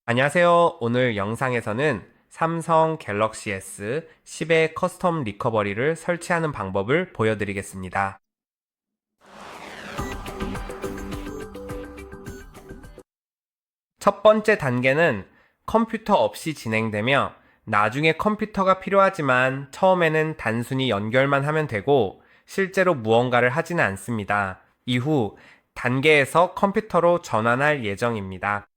안녕하세요. 오늘 영상에서는 삼성 갤럭시 S10의 커스텀 리커버리를 설치하는 방법을 보여드리겠습니다. 첫 번째 단계는 컴퓨터 없이 진행되며 나중에 컴퓨터가 필요하지만 처음에는 단순히 연결만 하면 되고 실제로 무언가를 하지는 않습니다. 이후 단계에서 컴퓨터로 전환할 예정입니다.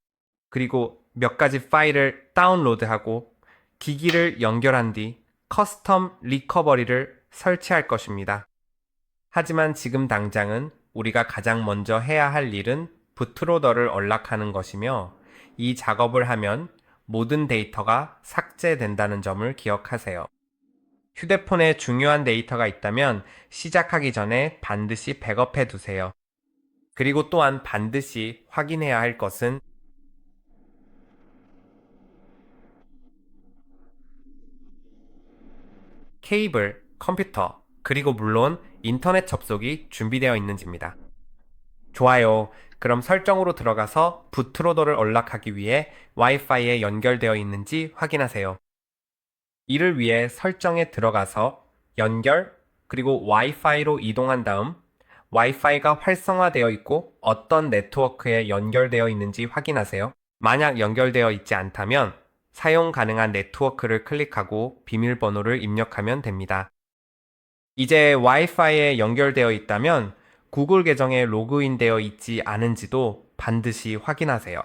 그리고 몇 가지 파일을 다운로드하고 기기를 연결한 뒤 커스텀 리커버리를 설치할 것입니다. 하지만 지금 당장은 우리가 가장 먼저 해야 할 일은 부트로더를 언락하는 것이며 이 작업을 하면 모든 데이터가 삭제된다는 점을 기억하세요. 휴대폰에 중요한 데이터가 있다면 시작하기 전에 반드시 백업해 두세요. 그리고 또한 반드시 확인해야 할 것은 케이블, 컴퓨터, 그리고 물론 인터넷 접속이 준비되어 있는지입니다. 좋아요. 그럼 설정으로 들어가서 부트로더를 언락하기 위해 와이파이에 연결되어 있는지 확인하세요. 이를 위해 설정에 들어가서 연결, 그리고 와이파이로 이동한 다음 와이파이가 활성화되어 있고 어떤 네트워크에 연결되어 있는지 확인하세요. 만약 연결되어 있지 않다면 사용 가능한 네트워크를 클릭하고 비밀번호를 입력하면 됩니다. 이제 와이파이에 연결되어 있다면 구글 계정에 로그인되어 있지 않은지도 반드시 확인하세요.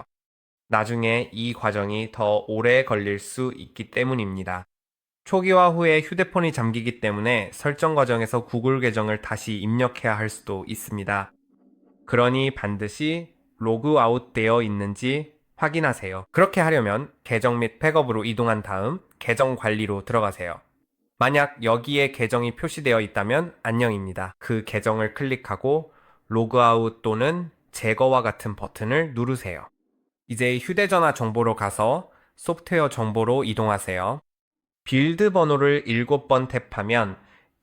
나중에 이 과정이 더 오래 걸릴 수 있기 때문입니다. 초기화 후에 휴대폰이 잠기기 때문에 설정 과정에서 구글 계정을 다시 입력해야 할 수도 있습니다. 그러니 반드시 로그아웃 되어 있는지 확인하세요. 그렇게 하려면 계정 및 백업으로 이동한 다음 계정 관리로 들어가세요. 만약 여기에 계정이 표시되어 있다면 안녕입니다. 그 계정을 클릭하고 로그아웃 또는 제거와 같은 버튼을 누르세요. 이제 휴대전화 정보로 가서 소프트웨어 정보로 이동하세요. 빌드 번호를 7번 탭하면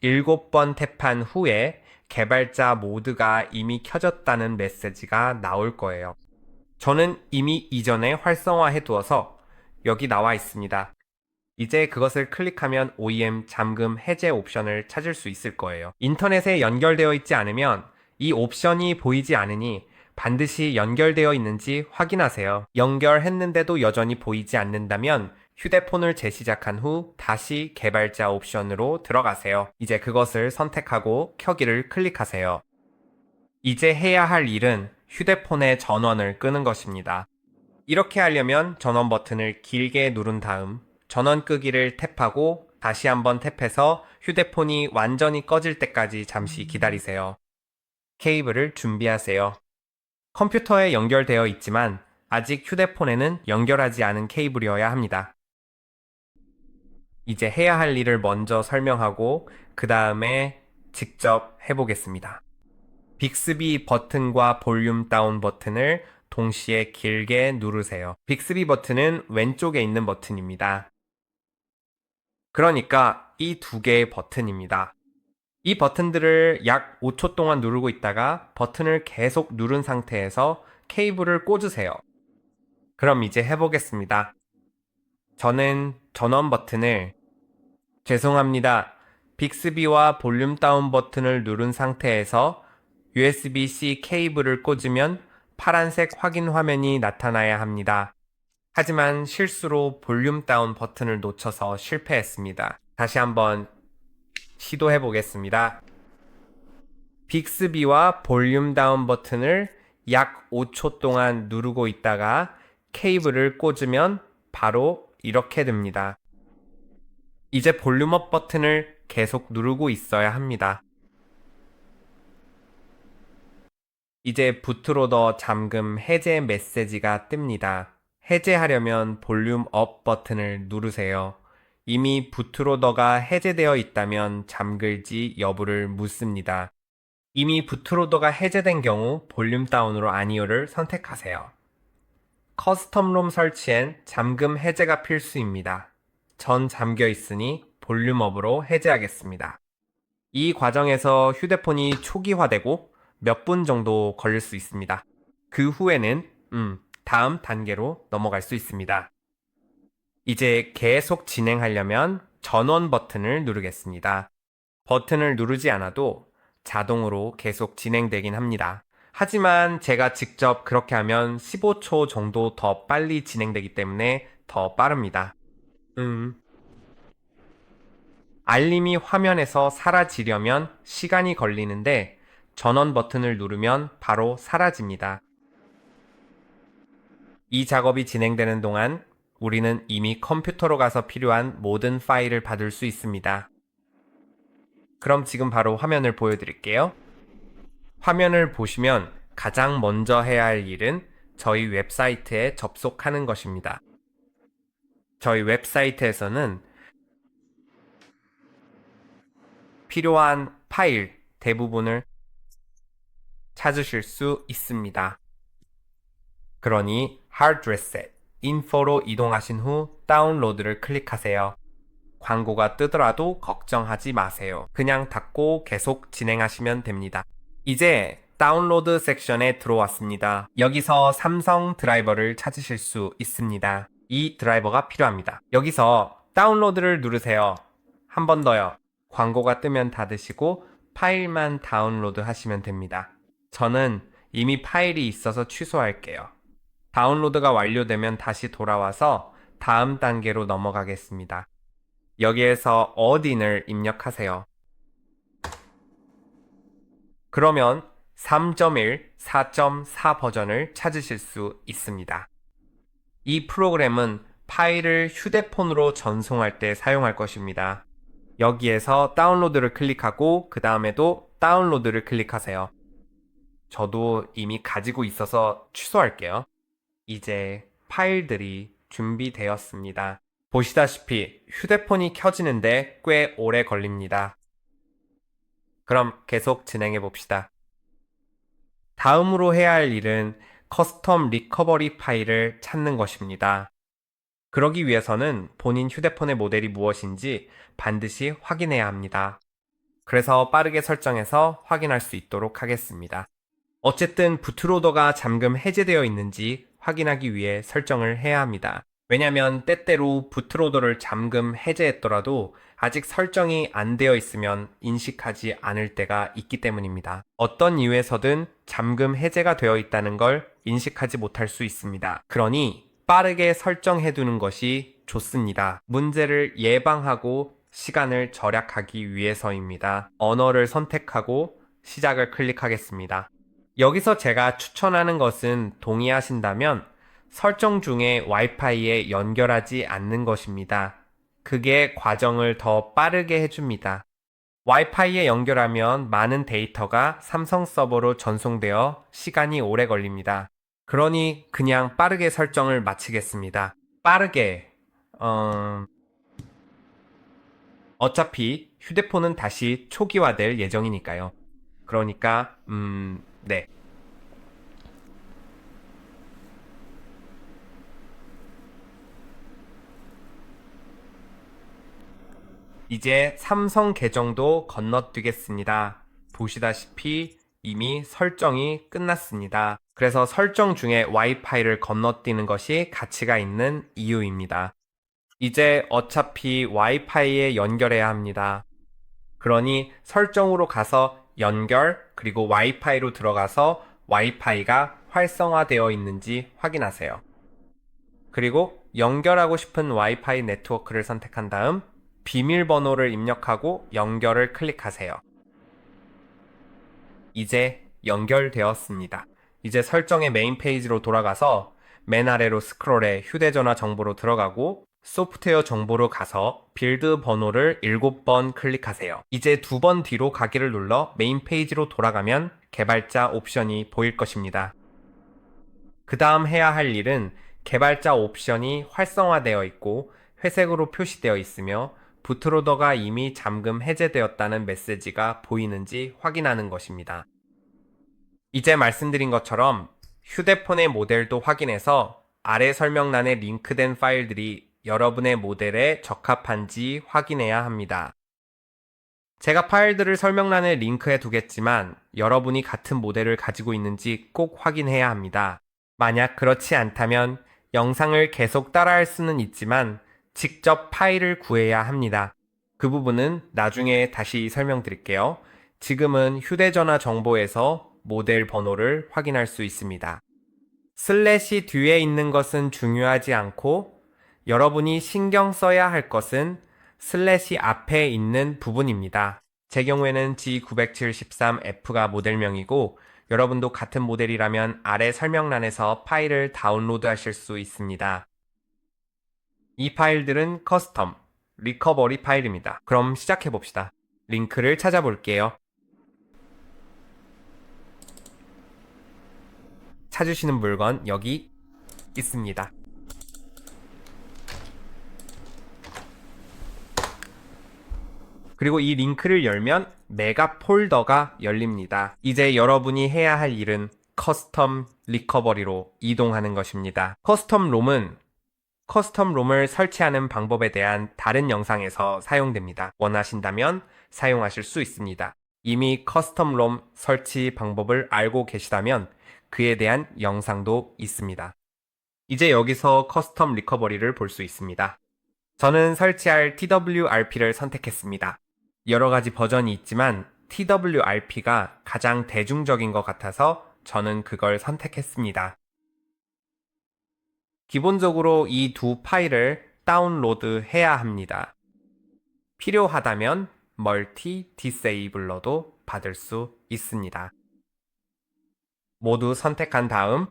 7번 탭한 후에 개발자 모드가 이미 켜졌다는 메시지가 나올 거예요. 저는 이미 이전에 활성화해 두어서 여기 나와 있습니다. 이제 그것을 클릭하면 OEM 잠금 해제 옵션을 찾을 수 있을 거예요. 인터넷에 연결되어 있지 않으면 이 옵션이 보이지 않으니 반드시 연결되어 있는지 확인하세요. 연결했는데도 여전히 보이지 않는다면 휴대폰을 재시작한 후 다시 개발자 옵션으로 들어가세요. 이제 그것을 선택하고 켜기를 클릭하세요. 이제 해야 할 일은 휴대폰의 전원을 끄는 것입니다. 이렇게 하려면 전원 버튼을 길게 누른 다음 전원 끄기를 탭하고 다시 한번 탭해서 휴대폰이 완전히 꺼질 때까지 잠시 기다리세요. 케이블을 준비하세요. 컴퓨터에 연결되어 있지만 아직 휴대폰에는 연결하지 않은 케이블이어야 합니다. 이제 해야 할 일을 먼저 설명하고 그 다음에 직접 해보겠습니다. 빅스비 버튼과 볼륨 다운 버튼을 동시에 길게 누르세요. 빅스비 버튼은 왼쪽에 있는 버튼입니다. 그러니까 이 두 개의 버튼입니다. 이 버튼들을 약 5초 동안 누르고 있다가 버튼을 계속 누른 상태에서 케이블을 꽂으세요. 그럼 이제 해보겠습니다. 저는 전원 버튼을 죄송합니다. 빅스비와 볼륨 다운 버튼을 누른 상태에서 USB-C 케이블을 꽂으면 파란색 확인 화면이 나타나야 합니다. 하지만 실수로 볼륨 다운 버튼을 놓쳐서 실패했습니다. 다시 한번 시도해 보겠습니다. 빅스비와 볼륨 다운 버튼을 약 5초 동안 누르고 있다가 케이블을 꽂으면 바로 이렇게 됩니다. 이제 볼륨업 버튼을 계속 누르고 있어야 합니다. 이제 부트로더 잠금 해제 메시지가 뜹니다. 해제하려면 볼륨 업 버튼을 누르세요. 이미 부트로더가 해제되어 있다면 잠글지 여부를 묻습니다. 이미 부트로더가 해제된 경우 볼륨 다운으로 아니오를 선택하세요. 커스텀 롬 설치엔 잠금 해제가 필수입니다. 전 잠겨 있으니 볼륨 업으로 해제하겠습니다. 이 과정에서 휴대폰이 초기화되고 몇 분 정도 걸릴 수 있습니다. 그 후에는 다음 단계로 넘어갈 수 있습니다. 이제 계속 진행하려면 전원 버튼을 누르겠습니다. 버튼을 누르지 않아도 자동으로 계속 진행되긴 합니다. 하지만 제가 직접 그렇게 하면 15초 정도 더 빨리 진행되기 때문에 더 빠릅니다. 알림이 화면에서 사라지려면 시간이 걸리는데 전원 버튼을 누르면 바로 사라집니다. 이 작업이 진행되는 동안 우리는 이미 컴퓨터로 가서 필요한 모든 파일을 받을 수 있습니다. 그럼 지금 바로 화면을 보여드릴게요. 화면을 보시면 가장 먼저 해야 할 일은 저희 웹사이트에 접속하는 것입니다. 저희 웹사이트에서는 필요한 파일 대부분을 찾으실 수 있습니다. 그러니 Hard Reset, Info로 이동하신 후 다운로드를 클릭하세요. 광고가 뜨더라도 걱정하지 마세요. 그냥 닫고 계속 진행하시면 됩니다. 이제 다운로드 섹션에 들어왔습니다. 여기서 삼성 드라이버를 찾으실 수 있습니다. 이 드라이버가 필요합니다. 여기서 다운로드를 누르세요. 한 번 더요. 광고가 뜨면 닫으시고 파일만 다운로드 하시면 됩니다. 저는 이미 파일이 있어서 취소할게요. 다운로드가 완료되면 다시 돌아와서 다음 단계로 넘어가겠습니다. 여기에서 어딘을 입력하세요. 그러면 3.1, 4.4 버전을 찾으실 수 있습니다. 이 프로그램은 파일을 휴대폰으로 전송할 때 사용할 것입니다. 여기에서 다운로드를 클릭하고 그 다음에도 다운로드를 클릭하세요. 저도 이미 가지고 있어서 취소할게요. 이제 파일들이 준비되었습니다. 보시다시피 휴대폰이 켜지는데 꽤 오래 걸립니다. 그럼 계속 진행해 봅시다. 다음으로 해야 할 일은 커스텀 리커버리 파일을 찾는 것입니다. 그러기 위해서는 본인 휴대폰의 모델이 무엇인지 반드시 확인해야 합니다. 그래서 빠르게 설정해서 확인할 수 있도록 하겠습니다. 어쨌든 부트로더가 잠금 해제되어 있는지 확인하기 위해 설정을 해야 합니다. 왜냐면 때때로 부트로더를 잠금 해제했더라도 아직 설정이 안 되어 있으면 인식하지 않을 때가 있기 때문입니다. 어떤 이유에서든 잠금 해제가 되어 있다는 걸 인식하지 못할 수 있습니다. 그러니 빠르게 설정해 두는 것이 좋습니다. 문제를 예방하고 시간을 절약하기 위해서입니다. 언어를 선택하고 시작을 클릭하겠습니다. 여기서 제가 추천하는 것은 동의하신다면 설정 중에 와이파이에 연결하지 않는 것입니다. 그게 과정을 더 빠르게 해줍니다. 와이파이에 연결하면 많은 데이터가 삼성 서버로 전송되어 시간이 오래 걸립니다. 그러니 그냥 빠르게 설정을 마치겠습니다. 빠르게, 어차피 휴대폰은 다시 초기화될 예정이니까요. 그러니까, 네. 이제 삼성 계정도 건너뛰겠습니다. 보시다시피 이미 설정이 끝났습니다. 그래서 설정 중에 와이파이를 건너뛰는 것이 가치가 있는 이유입니다. 이제 어차피 와이파이에 연결해야 합니다. 그러니 설정으로 가서 연결, 그리고 와이파이로 들어가서 와이파이가 활성화되어 있는지 확인하세요. 그리고 연결하고 싶은 와이파이 네트워크를 선택한 다음 비밀번호를 입력하고 연결을 클릭하세요. 이제 연결되었습니다. 이제 설정의 메인 페이지로 돌아가서 맨 아래로 스크롤해 휴대전화 정보로 들어가고 소프트웨어 정보로 가서 빌드 번호를 7번 클릭하세요. 이제 2번 뒤로 가기를 눌러 메인 페이지로 돌아가면 개발자 옵션이 보일 것입니다. 그 다음 해야 할 일은 개발자 옵션이 활성화되어 있고 회색으로 표시되어 있으며 부트로더가 이미 잠금 해제되었다는 메시지가 보이는지 확인하는 것입니다. 이제 말씀드린 것처럼 휴대폰의 모델도 확인해서 아래 설명란에 링크된 파일들이 여러분의 모델에 적합한지 확인해야 합니다. 제가 파일들을 설명란에 링크해 두겠지만 여러분이 같은 모델을 가지고 있는지 꼭 확인해야 합니다. 만약 그렇지 않다면 영상을 계속 따라할 수는 있지만 직접 파일을 구해야 합니다. 그 부분은 나중에 다시 설명드릴게요. 지금은 휴대전화 정보에서 모델 번호를 확인할 수 있습니다. 슬래시 뒤에 있는 것은 중요하지 않고 여러분이 신경 써야 할 것은 슬래시 앞에 있는 부분입니다. 제 경우에는 G973F가 모델명이고 여러분도 같은 모델이라면 아래 설명란에서 파일을 다운로드 하실 수 있습니다. 이 파일들은 커스텀, 리커버리 파일입니다. 그럼 시작해 봅시다. 링크를 찾아볼게요. 찾으시는 물건 여기 있습니다. 그리고 이 링크를 열면 메가 폴더가 열립니다. 이제 여러분이 해야 할 일은 커스텀 리커버리로 이동하는 것입니다. 커스텀 롬을 설치하는 방법에 대한 다른 영상에서 사용됩니다. 원하신다면 사용하실 수 있습니다. 이미 커스텀 롬 설치 방법을 알고 계시다면 그에 대한 영상도 있습니다. 이제 여기서 커스텀 리커버리를 볼 수 있습니다. 저는 설치할 TWRP를 선택했습니다. 여러 가지 버전이 있지만 TWRP가 가장 대중적인 것 같아서 저는 그걸 선택했습니다. 기본적으로 이 두 파일을 다운로드 해야 합니다. 필요하다면 멀티 디세이블러도 받을 수 있습니다. 모두 선택한 다음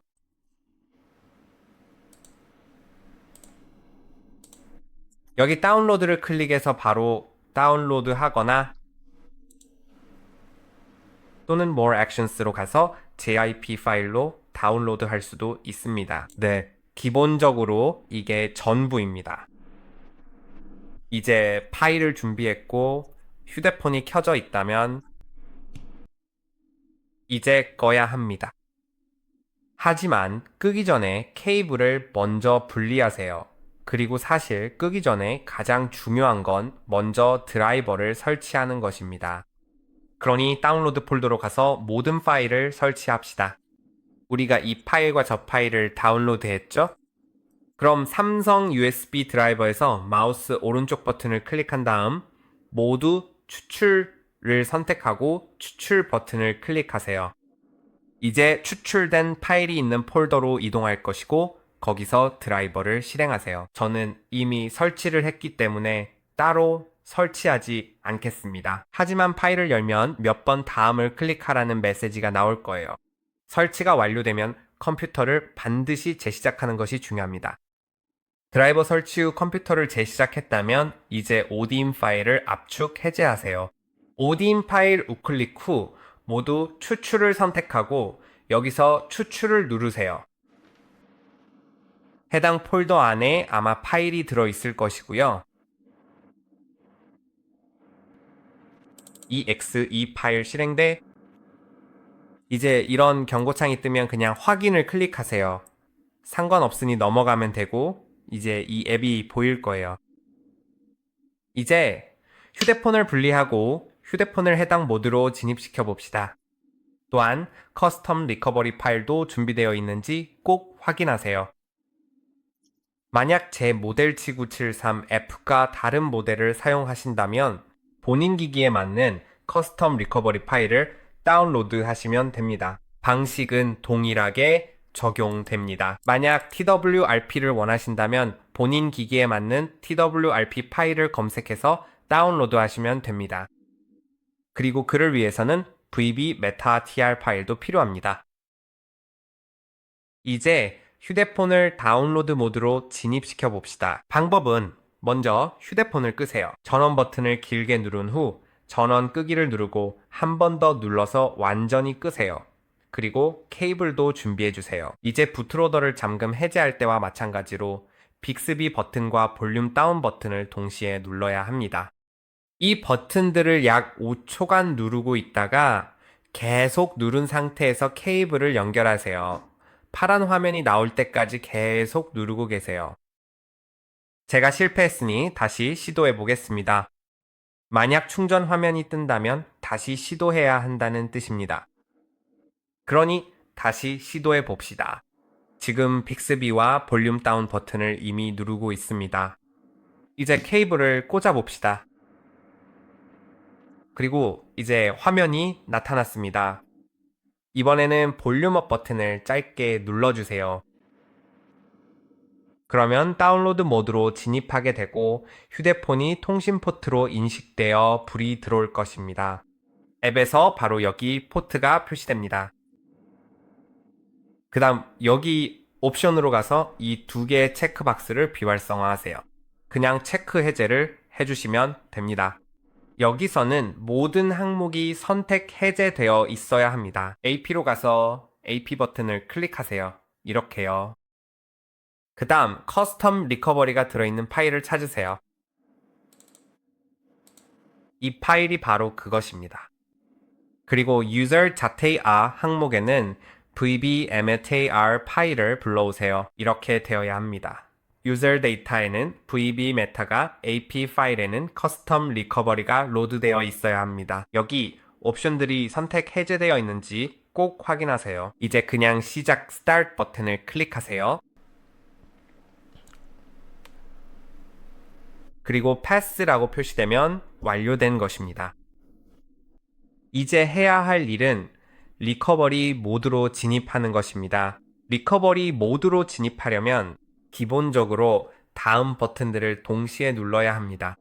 여기 다운로드를 클릭해서 바로 다운로드 하거나 또는 More Actions로 가서 JIP 파일로 다운로드 할 수도 있습니다. 네, 기본적으로 이게 전부입니다. 이제 파일을 준비했고 휴대폰이 켜져 있다면 이제 꺼야 합니다. 하지만 끄기 전에 케이블을 먼저 분리하세요. 그리고 사실 끄기 전에 가장 중요한 건 먼저 드라이버를 설치하는 것입니다. 그러니 다운로드 폴더로 가서 모든 파일을 설치합시다. 우리가 이 파일과 저 파일을 다운로드 했죠? 그럼 삼성 USB 드라이버에서 마우스 오른쪽 버튼을 클릭한 다음 모두 추출을 선택하고 추출 버튼을 클릭하세요. 이제 추출된 파일이 있는 폴더로 이동할 것이고 거기서 드라이버를 실행하세요. 저는 이미 설치를 했기 때문에 따로 설치하지 않겠습니다. 하지만 파일을 열면 몇 번 다음을 클릭하라는 메시지가 나올 거예요. 설치가 완료되면 컴퓨터를 반드시 재시작하는 것이 중요합니다. 드라이버 설치 후 컴퓨터를 재시작했다면 이제 ODIN 파일을 압축 해제하세요. ODIN 파일 우클릭 후 모두 추출을 선택하고 여기서 추출을 누르세요. 해당 폴더 안에 아마 파일이 들어있을 것이고요. exe 파일 실행돼 이제 이런 경고창이 뜨면 그냥 확인을 클릭하세요. 상관없으니 넘어가면 되고 이제 이 앱이 보일 거예요. 이제 휴대폰을 분리하고 휴대폰을 해당 모드로 진입시켜 봅시다. 또한 커스텀 리커버리 파일도 준비되어 있는지 꼭 확인하세요. 만약 제 모델 G973F가 다른 모델을 사용하신다면 본인 기기에 맞는 커스텀 리커버리 파일을 다운로드 하시면 됩니다. 방식은 동일하게 적용됩니다. 만약 TWRP를 원하신다면 본인 기기에 맞는 TWRP 파일을 검색해서 다운로드 하시면 됩니다. 그리고 그를 위해서는 VB 메타 TR 파일도 필요합니다. 이제 휴대폰을 다운로드 모드로 진입시켜 봅시다. 방법은 먼저 휴대폰을 끄세요. 전원 버튼을 길게 누른 후 전원 끄기를 누르고 한 번 더 눌러서 완전히 끄세요. 그리고 케이블도 준비해 주세요. 이제 부트로더를 잠금 해제할 때와 마찬가지로 빅스비 버튼과 볼륨 다운 버튼을 동시에 눌러야 합니다. 이 버튼들을 약 5초간 누르고 있다가 계속 누른 상태에서 케이블을 연결하세요. 파란 화면이 나올 때까지 계속 누르고 계세요. 제가 실패했으니 다시 시도해 보겠습니다. 만약 충전 화면이 뜬다면 다시 시도해야 한다는 뜻입니다. 그러니 다시 시도해 봅시다. 지금 빅스비와 볼륨 다운 버튼을 이미 누르고 있습니다. 이제 케이블을 꽂아 봅시다. 그리고 이제 화면이 나타났습니다. 이번에는 볼륨업 버튼을 짧게 눌러주세요. 그러면 다운로드 모드로 진입하게 되고 휴대폰이 통신 포트로 인식되어 불이 들어올 것입니다. 앱에서 바로 여기 포트가 표시됩니다. 그 다음 여기 옵션으로 가서 이 두 개의 체크박스를 비활성화하세요. 그냥 체크 해제를 해주시면 됩니다. 여기서는 모든 항목이 선택 해제되어 있어야 합니다. AP로 가서 AP 버튼을 클릭하세요. 이렇게요. 그 다음 커스텀 리커버리가 들어있는 파일을 찾으세요. 이 파일이 바로 그것입니다. 그리고 user 자테이아 항목에는 vbmetar 파일을 불러오세요. 이렇게 되어야 합니다. user 데이터에는 vbmeta가 ap 파일에는 커스텀 리커버리가 로드되어 있어야 합니다. 여기 옵션들이 선택 해제되어 있는지 꼭 확인하세요. 이제 그냥 시작 start 버튼을 클릭하세요. 그리고 pass라고 표시되면 완료된 것입니다. 이제 해야 할 일은 리커버리 모드로 진입하는 것입니다. 리커버리 모드로 진입하려면 기본적으로 다음 버튼들을 동시에 눌러야 합니다.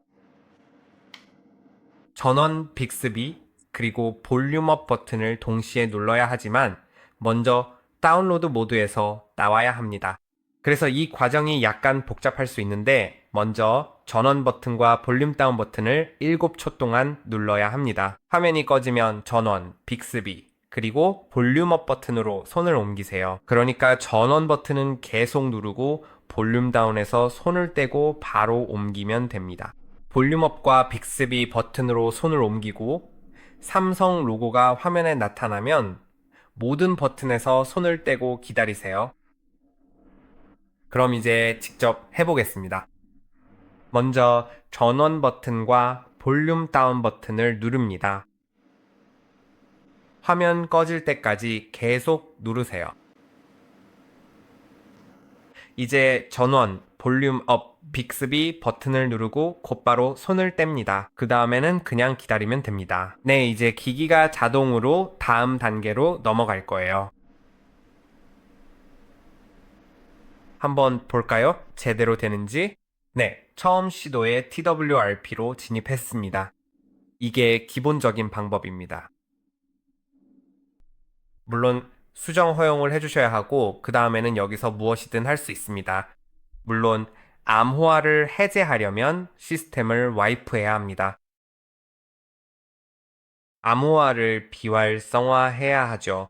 전원 빅스비 그리고 볼륨업 버튼을 동시에 눌러야 하지만 먼저 다운로드 모드에서 나와야 합니다. 그래서 이 과정이 약간 복잡할 수 있는데 먼저 전원 버튼과 볼륨 다운 버튼을 7초 동안 눌러야 합니다. 화면이 꺼지면 전원, 빅스비, 그리고 볼륨업 버튼으로 손을 옮기세요. 그러니까 전원 버튼은 계속 누르고 볼륨 다운에서 손을 떼고 바로 옮기면 됩니다. 볼륨업과 빅스비 버튼으로 손을 옮기고 삼성 로고가 화면에 나타나면 모든 버튼에서 손을 떼고 기다리세요. 그럼 이제 직접 해보겠습니다. 먼저 전원 버튼과 볼륨 다운 버튼을 누릅니다. 화면 꺼질 때까지 계속 누르세요. 이제 전원, 볼륨 업, 빅스비 버튼을 누르고 곧바로 손을 뗍니다. 그 다음에는 그냥 기다리면 됩니다. 네, 이제 기기가 자동으로 다음 단계로 넘어갈 거예요. 한번 볼까요? 제대로 되는지? 네, 처음 시도에 TWRP로 진입했습니다. 이게 기본적인 방법입니다. 물론 수정 허용을 해주셔야 하고 그 다음에는 여기서 무엇이든 할 수 있습니다. 물론 암호화를 해제하려면 시스템을 와이프해야 합니다. 암호화를 비활성화해야 하죠.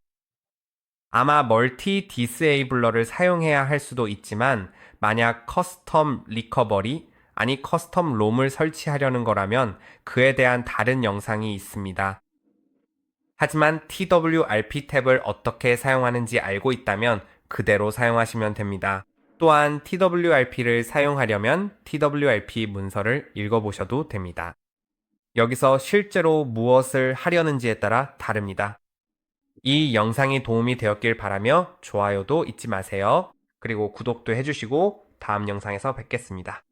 아마 멀티 디스에이블러를 사용해야 할 수도 있지만 만약 커스텀 리커버리 아니 커스텀 롬을 설치하려는 거라면 그에 대한 다른 영상이 있습니다. 하지만 TWRP 탭을 어떻게 사용하는지 알고 있다면 그대로 사용하시면 됩니다. 또한 TWRP를 사용하려면 TWRP 문서를 읽어보셔도 됩니다. 여기서 실제로 무엇을 하려는지에 따라 다릅니다. 이 영상이 도움이 되었길 바라며 좋아요도 잊지 마세요. 그리고 구독도 해주시고 다음 영상에서 뵙겠습니다.